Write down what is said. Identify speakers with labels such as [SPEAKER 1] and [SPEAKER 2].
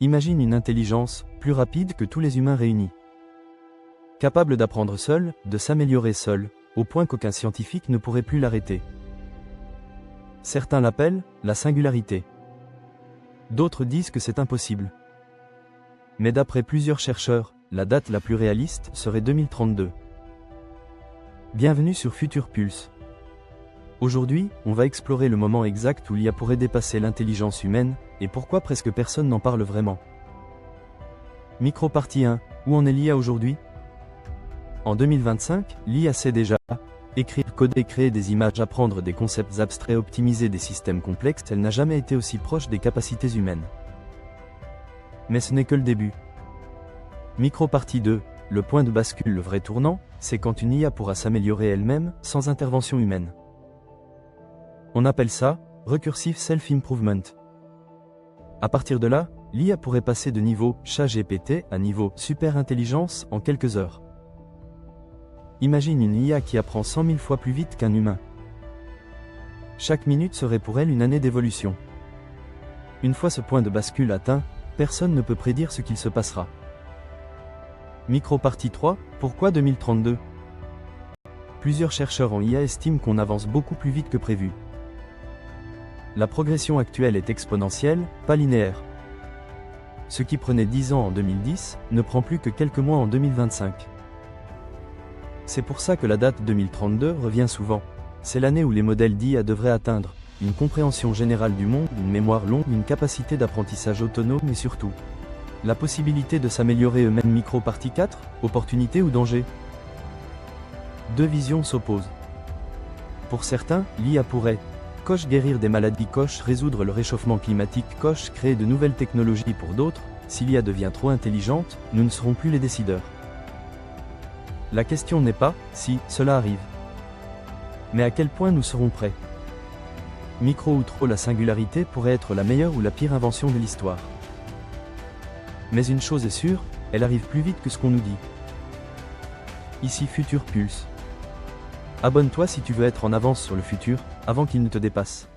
[SPEAKER 1] Imagine une intelligence plus rapide que tous les humains réunis. Capable d'apprendre seul, de s'améliorer seul, au point qu'aucun scientifique ne pourrait plus l'arrêter. Certains l'appellent la singularité. D'autres disent que c'est impossible. Mais d'après plusieurs chercheurs, la date la plus réaliste serait 2032. Bienvenue sur Future Pulse. Aujourd'hui, on va explorer le moment exact où l'IA pourrait dépasser l'intelligence humaine, et pourquoi presque personne n'en parle vraiment. Micro-partie 1, où en est l'IA aujourd'hui? En 2025, l'IA sait déjà écrire, coder, créer des images, apprendre des concepts abstraits, optimiser des systèmes complexes. Elle n'a jamais été aussi proche des capacités humaines. Mais ce n'est que le début. Micro-partie 2, le point de bascule, le vrai tournant, c'est quand une IA pourra s'améliorer elle-même, sans intervention humaine. On appelle ça Recursive Self-Improvement. À partir de là, l'IA pourrait passer de niveau ChatGPT à niveau super intelligence en quelques heures. Imagine une IA qui apprend 100 000 fois plus vite qu'un humain. Chaque minute serait pour elle une année d'évolution. Une fois ce point de bascule atteint, personne ne peut prédire ce qu'il se passera. Micro-partie 3, pourquoi 2032? Plusieurs chercheurs en IA estiment qu'on avance beaucoup plus vite que prévu. La progression actuelle est exponentielle, pas linéaire. Ce qui prenait 10 ans en 2010, ne prend plus que quelques mois en 2025. C'est pour ça que la date 2032 revient souvent. C'est l'année où les modèles d'IA devraient atteindre une compréhension générale du monde, une mémoire longue, une capacité d'apprentissage autonome et surtout, la possibilité de s'améliorer eux-mêmes. Micro-partie 4, opportunité ou danger? Deux visions s'opposent. Pour certains, l'IA pourrait guérir des maladies, résoudre le réchauffement climatique, créer de nouvelles technologies. Pour d'autres, si l'IA devient trop intelligente, nous ne serons plus les décideurs. La question n'est pas si cela arrive, mais à quel point nous serons prêts. Micro ou trop, la singularité pourrait être la meilleure ou la pire invention de l'histoire. Mais une chose est sûre, elle arrive plus vite que ce qu'on nous dit. Ici Future Pulse. Abonne-toi si tu veux être en avance sur le futur, avant qu'il ne te dépasse.